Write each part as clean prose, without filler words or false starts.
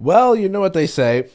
Well, you know what they say,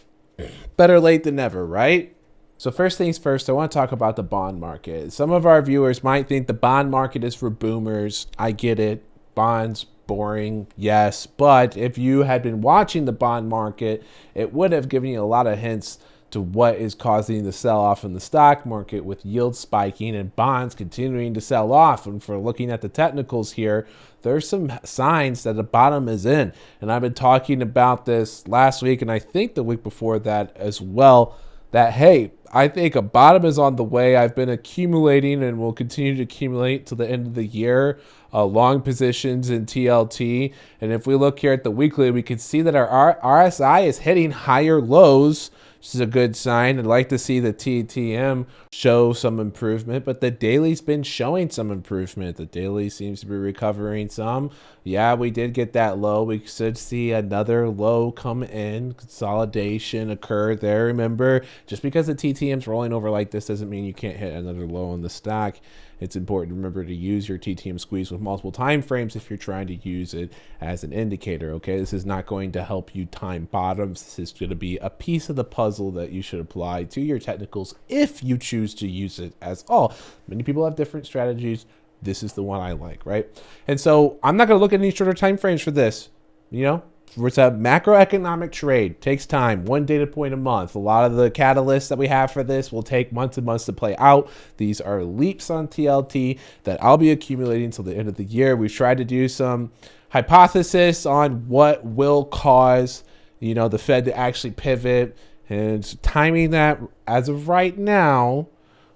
better late than never, right? So first things first, I want to talk about the bond market. Some of our viewers might think the bond market is for boomers. I get it. Bonds, boring, yes. But if you had been watching the bond market, it would have given you a lot of hints to what is causing the sell-off in the stock market, with yields spiking and bonds continuing to sell off. And for looking at the technicals here, there's some signs that the bottom is in. And I've been talking about this last week, and I think the week before that as well, that, hey, I think a bottom is on the way. I've been accumulating and will continue to accumulate till the end of the year, long positions in TLT. And if we look here at the weekly, we can see that our RSI is hitting higher lows, which is a good sign. I'd like to see the TTM show some improvement, but the daily's been showing some improvement. The daily seems to be recovering some. Yeah, we did get that low. We should see another low come in, consolidation occur there. Remember, just because the TTM's rolling over like this doesn't mean you can't hit another low on the stock. It's important to remember to use your TTM squeeze with multiple time frames if you're trying to use it as an indicator, okay? This is not going to help you time bottoms. This is going to be a piece of the puzzle that you should apply to your technicals if you choose to use it as all. Many people have different strategies. This is the one I like, right? And so I'm not going to look at any shorter time frames for this, you know? It's a macroeconomic trade. Takes time. One data point a month. A lot of the catalysts that we have for this will take months and months to play out. These are leaps on TLT that I'll be accumulating until the end of the year. We've tried to do some hypothesis on what will cause, the Fed to actually pivot, and timing that as of right now,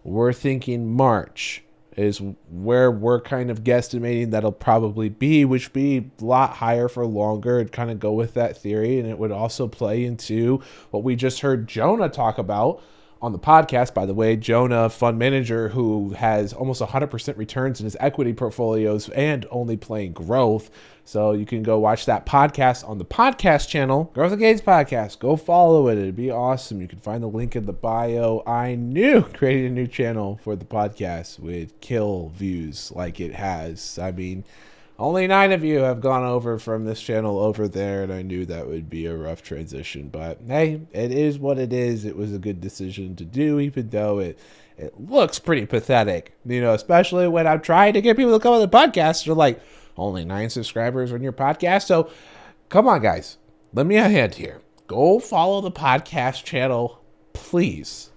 we're thinking March is where we're kind of guesstimating that'll probably be, which would be a lot higher for longer and kind of go with that theory. And it would also play into what we just heard Jonah talk about on the podcast. By the way, Jonah, fund manager who has almost 100% returns in his equity portfolios and only playing growth. So you can go watch that podcast on the podcast channel, Growth and Gains Podcast. Go follow it. It'd be awesome. You can find the link in the bio. I knew creating a new channel for the podcast would kill views like it has. I mean, only 9 of you have gone over from this channel over there, and I knew that would be a rough transition. But hey, it is what it is. It was a good decision to do, even though it looks pretty pathetic, especially when I'm trying to get people to come on the podcast. They're like, only 9 subscribers on your podcast. So come on, guys, lend me a hand here. Go follow the podcast channel, please.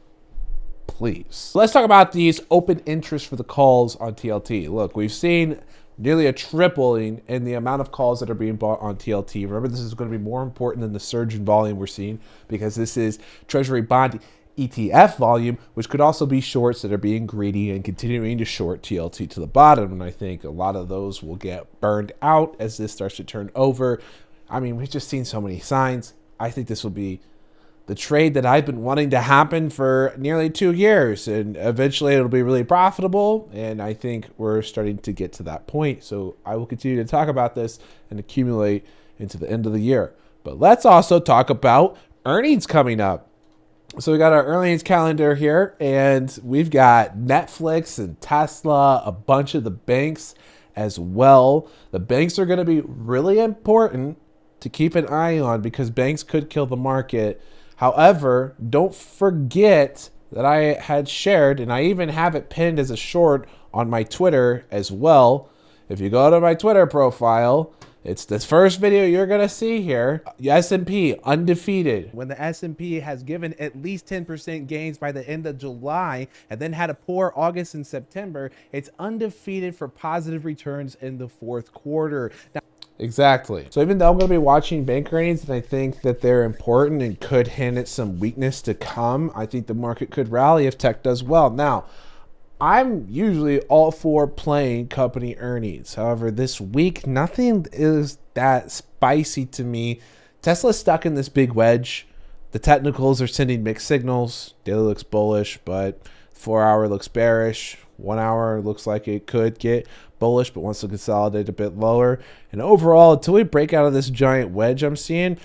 Please. Let's talk about these open interest for the calls on TLT. Look, we've seen nearly a tripling in the amount of calls that are being bought on TLT. Remember, this is going to be more important than the surge in volume we're seeing, because this is Treasury bond ETF volume, which could also be shorts that are being greedy and continuing to short TLT to the bottom. And I think a lot of those will get burned out as this starts to turn over. I mean, we've just seen so many signs. I think this will be the trade that I've been wanting to happen for nearly 2 years, and eventually it'll be really profitable. And I think we're starting to get to that point. So I will continue to talk about this and accumulate into the end of the year. But let's also talk about earnings coming up. So we got our earnings calendar here, and we've got Netflix and Tesla, a bunch of the banks as well. The banks are going to be really important to keep an eye on, because banks could kill the market. However, don't forget that I had shared, and I even have it pinned as a short on my Twitter as well. If you go to my Twitter profile, it's this first video you're going to see here. S&P undefeated. When the S&P has given at least 10% gains by the end of July and then had a poor August and September, it's undefeated for positive returns in the fourth quarter. Now, exactly. So even though I'm going to be watching bank earnings and I think that they're important and could hint at some weakness to come, I think the market could rally if tech does well. Now, I'm usually all for playing company earnings. However, this week, nothing is that spicy to me. Tesla's stuck in this big wedge. The technicals are sending mixed signals. Daily looks bullish, but 4-hour looks bearish. 1 hour looks like it could get bullish, but wants to consolidate a bit lower. And overall, until we break out of this giant wedge I'm seeing,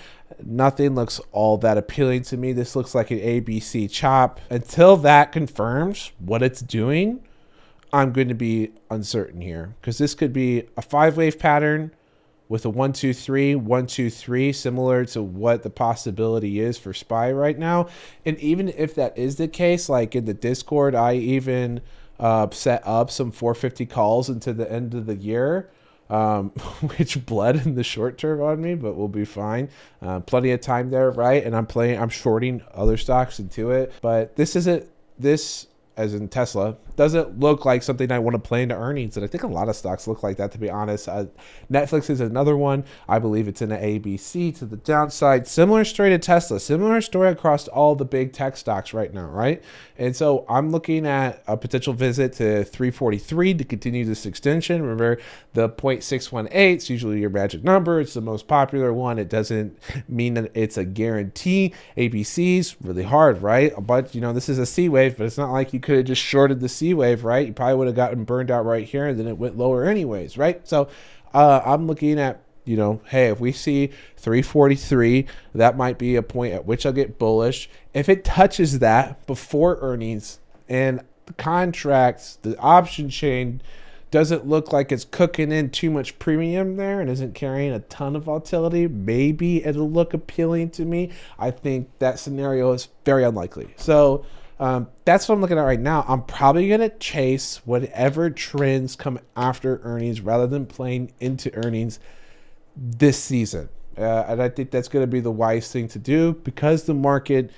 nothing looks all that appealing to me. This looks like an ABC chop. Until that confirms what it's doing, I'm going to be uncertain here, because this could be a 5-wave pattern with a 1-2-3, 1-2-3, similar to what the possibility is for SPY right now. And even if that is the case, like in the Discord, I even set up some 450 calls into the end of the year, which bled in the short term on me, but we'll be fine. Plenty of time there, right? And I'm shorting other stocks into it. But this, as in Tesla, doesn't look like something I want to play into earnings. And I think a lot of stocks look like that, to be honest. Netflix is another one. I believe it's in the ABC to the downside. Similar story to Tesla. Similar story across all the big tech stocks right now, right? And so I'm looking at a potential visit to 343 to continue this extension. Remember, the 0.618 is usually your magic number. It's the most popular one. It doesn't mean that it's a guarantee. ABC's really hard, right? But, this is a C wave, but it's not like you could have just shorted the C wave, right? You probably would have gotten burned out right here, and then it went lower anyways, right? So I'm looking at, hey, if we see 343, that might be a point at which I'll get bullish. If it touches that before earnings and the contracts, the option chain doesn't look like it's cooking in too much premium there and isn't carrying a ton of volatility, maybe it'll look appealing to me. I think that scenario is very unlikely. So that's what I'm looking at right now. I'm probably going to chase whatever trends come after earnings rather than playing into earnings this season. And I think that's going to be the wise thing to do because the market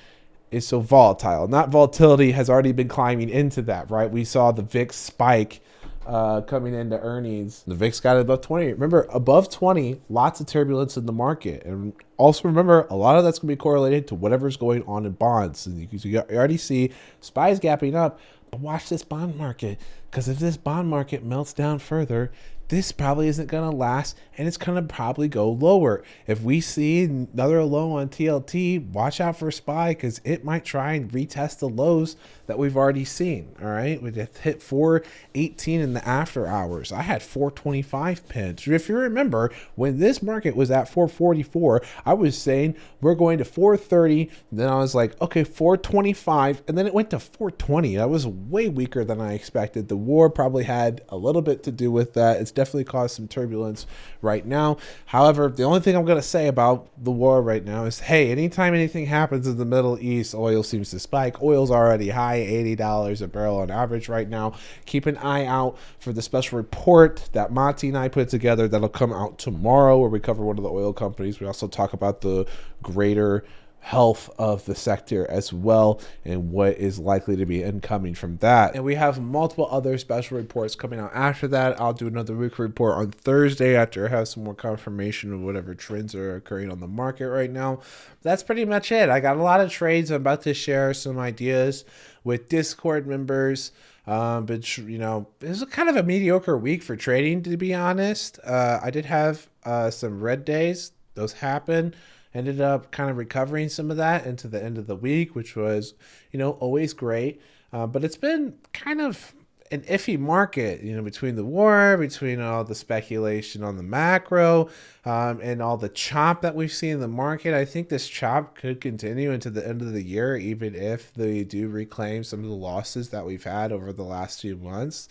is so volatile. And that volatility has already been climbing into that, right? We saw the VIX spike coming into earnings. The VIX got above 20. Remember, above 20, lots of turbulence in the market. And also remember, a lot of that's going to be correlated to whatever's going on in bonds. And you already see SPY's gapping up. But watch this bond market, because if this bond market melts down further, this probably isn't going to last, and it's going to probably go lower. If we see another low on TLT, watch out for SPY, because it might try and retest the lows that we've already seen. All right, we hit 418 in the after hours. I had 425 pinned. If you remember, when this market was at 444, I was saying we're going to 430. Then I was like, okay, 425, and then it went to 420. That was way weaker than I expected. The war probably had a little bit to do with that. It's definitely caused some turbulence right now. However, the only thing I'm going to say about the war right now is, hey, anytime anything happens in the Middle East, oil seems to spike. Oil's already high, $80 a barrel on average right now. Keep an eye out for the special report that Monty and I put together that'll come out tomorrow, where we cover one of the oil companies. We also talk about the greater health of the sector as well and what is likely to be incoming from that. And we have multiple other special reports coming out after that. I'll do another weekly report on Thursday after I have some more confirmation of whatever trends are occurring on the market right now. That's pretty much it. I got a lot of trades. I'm about to share some ideas with Discord members. But it was kind of a mediocre week for trading, to be honest. I did have some red days. Those happen. Ended up kind of recovering some of that into the end of the week, which was, always great. But it's been kind of an iffy market, between the war, between all the speculation on the macro, and all the chop that we've seen in the market. I think this chop could continue into the end of the year, even if they do reclaim some of the losses that we've had over the last few months.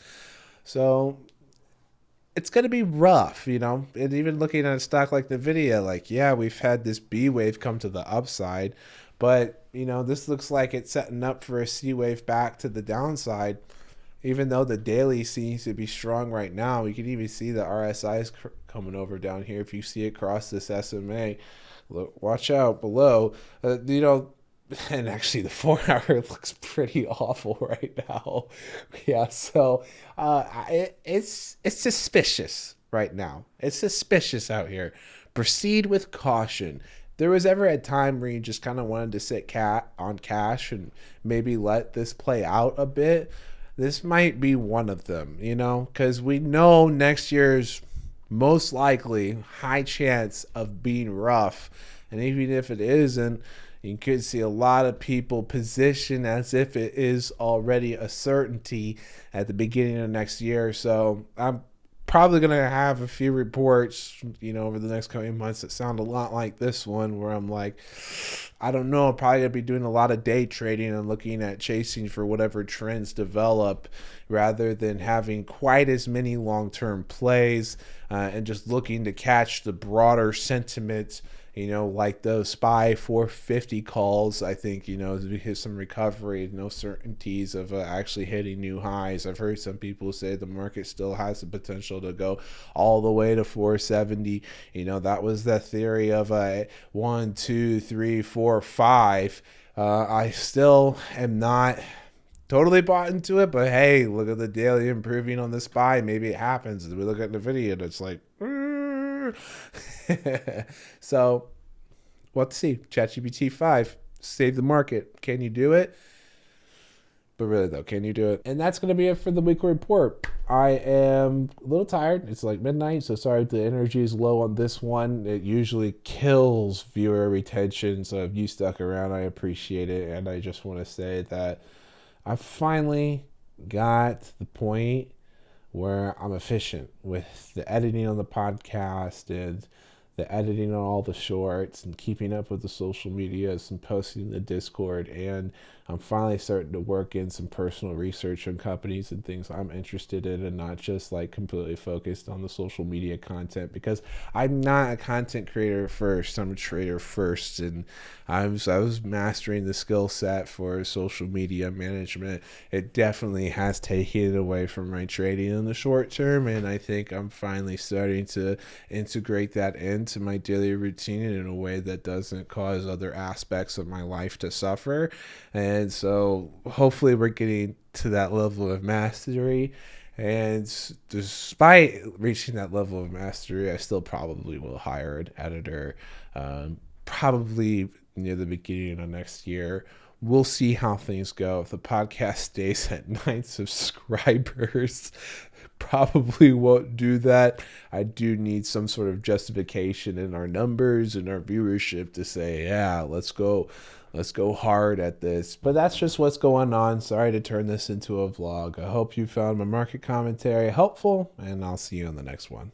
So it's going to be rough, and even looking at a stock like NVIDIA, we've had this B wave come to the upside, but, this looks like it's setting up for a C wave back to the downside, even though the daily seems to be strong right now. You can even see the RSIs coming over down here. If you see it cross this SMA, look, watch out below, and actually the 4 hour looks pretty awful right now. Yeah, so it's suspicious right now. It's suspicious out here. Proceed with caution. There was ever a time where you just kind of wanted to sit on cash and maybe let this play out a bit. This might be one of them, because we know next year's most likely high chance of being rough. And even if it isn't, you could see a lot of people position as if it is already a certainty at the beginning of next year. So I'm probably going to have a few reports, over the next coming months that sound a lot like this one, where I'm like, I don't know, I'm probably going to be doing a lot of day trading and looking at chasing for whatever trends develop rather than having quite as many long-term plays and just looking to catch the broader sentiment. Like those SPY 450 calls, I think, we hit some recovery, no certainties of actually hitting new highs. I've heard some people say the market still has the potential to go all the way to 470. That was the theory of 1, 2, 3, 4, 5. I still am not totally bought into it, but hey, look at the daily improving on the SPY. Maybe it happens. We look at NVIDIA and it's like, so let's see. ChatGPT 5 save the market. Can you do it? But really though, can you do it? And that's going to be it for the weekly report. I am a little tired. It's like midnight, so sorry if the energy is low on this one. It usually kills viewer retention, so if you stuck around, I appreciate it. And I just want to say that I finally got to the point where I'm efficient with the editing on the podcast and the editing on all the shorts and keeping up with the social medias and posting the Discord. And I'm finally starting to work in some personal research on companies and things I'm interested in, and not just like completely focused on the social media content, because I'm not a content creator first, I'm a trader first. And I was mastering the skill set for social media management. It definitely has taken it away from my trading in the short term, and I think I'm finally starting to integrate that into my daily routine in a way that doesn't cause other aspects of my life to suffer. And so hopefully we're getting to that level of mastery. And despite reaching that level of mastery, I still probably will hire an editor, probably near the beginning of next year. We'll see how things go. If the podcast stays at 9 subscribers, probably won't do that. I do need some sort of justification in our numbers and our viewership to say, yeah, let's go hard at this. But that's just what's going on. Sorry to turn this into a vlog. I hope you found my market commentary helpful, and I'll see you on the next one.